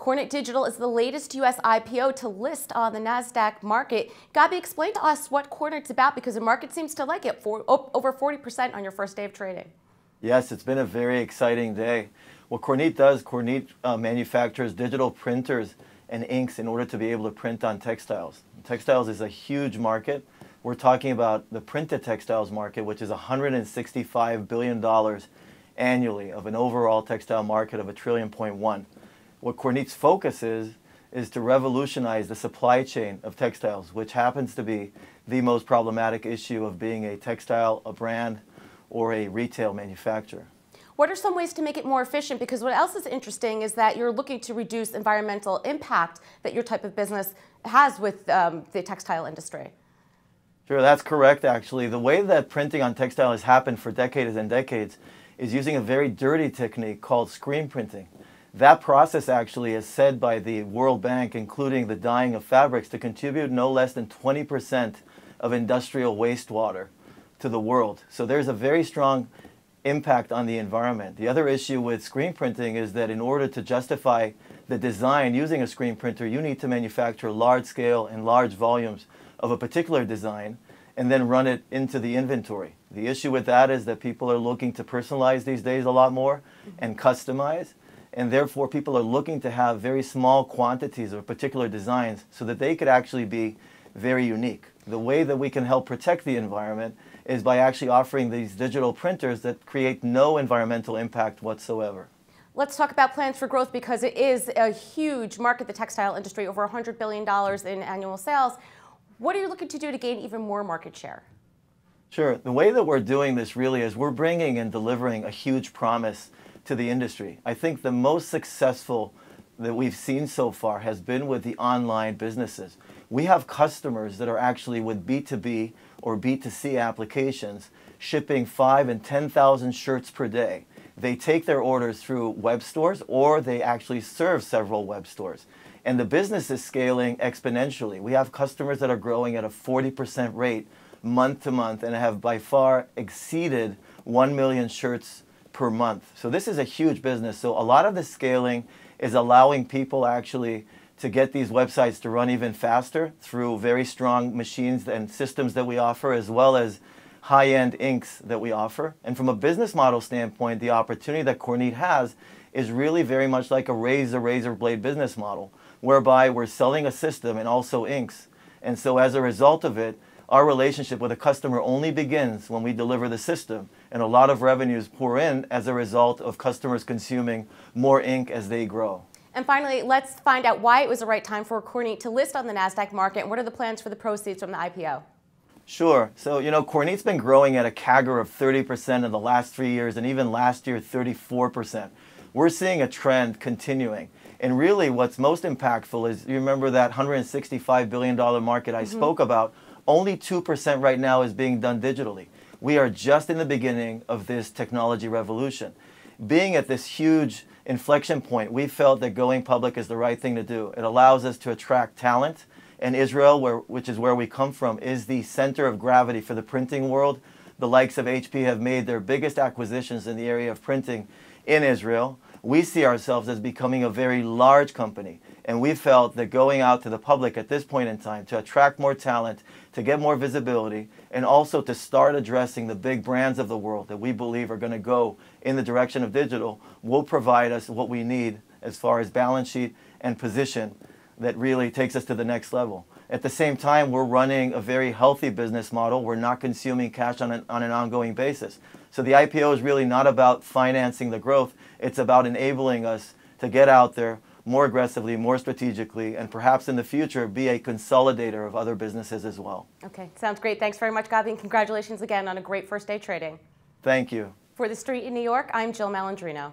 Kornit Digital is the latest U.S. IPO to list on the Nasdaq Market. Gabi, explain to us what Kornit's about, because the market seems to like it, for over 40% on your first day of trading. Yes, it's been a very exciting day. What Kornit does, Kornit manufactures digital printers and inks in order to be able to print on textiles. Textiles is a huge market. We're talking about the printed textiles market, which is $165 billion annually of an overall textile market of $1.1 trillion. What Kornit's focus is to revolutionize the supply chain of textiles, which happens to be the most problematic issue of being a textile, a brand, or a retail manufacturer. What are some ways to make it more efficient? Because what else is interesting is that you're looking to reduce environmental impact that your type of business has with the textile industry. Sure, that's correct, actually. The way that printing on textile has happened for decades and decades is using a very dirty technique called screen printing. That process actually is said by the World Bank, including the dyeing of fabrics, to contribute no less than 20% of industrial wastewater to the world. So there's a very strong impact on the environment. The other issue with screen printing is that in order to justify the design using a screen printer, you need to manufacture large scale and large volumes of a particular design and then run it into the inventory. The issue with that is that people are looking to personalize these days a lot more and customize, and therefore people are looking to have very small quantities of particular designs so that they could actually be very unique. The way that we can help protect the environment is by actually offering these digital printers that create no environmental impact whatsoever. Let's talk about plans for growth, because it is a huge market, the textile industry, over $100 billion in annual sales. What are you looking to do to gain even more market share? Sure. The way that we're doing this really is we're bringing and delivering a huge promise to the industry. I think the most successful that we've seen so far has been with the online businesses. We have customers that are actually with B2B or B2C applications shipping 5,000 and 10,000 shirts per day. They take their orders through web stores, or they actually serve several web stores. And the business is scaling exponentially. We have customers that are growing at a 40% rate month to month and have by far exceeded 1 million shirts per month. So this is a huge business. So a lot of the scaling is allowing people actually to get these websites to run even faster through very strong machines and systems that we offer, as well as high-end inks that we offer. And from a business model standpoint, the opportunity that Kornit has is really very much like a razor blade business model, whereby we're selling a system and also inks. And so as a result of it, our relationship with a customer only begins when we deliver the system, and a lot of revenues pour in as a result of customers consuming more ink as they grow. And finally, let's find out why it was the right time for Kornit to list on the Nasdaq Market, and what are the plans for the proceeds from the IPO? Sure. So, Kornit's been growing at a CAGR of 30% in the last 3 years, and even last year, 34%. We're seeing a trend continuing. And really what's most impactful is, you remember that $165 billion market I spoke about, only 2% right now is being done digitally. We are just in the beginning of this technology revolution. Being at this huge inflection point, we felt that going public is the right thing to do. It allows us to attract talent, and Israel, which is where we come from, is the center of gravity for the printing world. The likes of HP have made their biggest acquisitions in the area of printing in Israel. We see ourselves as becoming a very large company, and we felt that going out to the public at this point in time to attract more talent, to get more visibility, and also to start addressing the big brands of the world that we believe are going to go in the direction of digital, will provide us what we need as far as balance sheet and position that really takes us to the next level. At the same time, we're running a very healthy business model. We're not consuming cash on an ongoing basis. So the IPO is really not about financing the growth. It's about enabling us to get out there more aggressively, more strategically, and perhaps in the future be a consolidator of other businesses as well. Okay, sounds great. Thanks very much, Gabi, and congratulations again on a great first day trading. Thank you. For TheStreet in New York, I'm Jill Malandrino.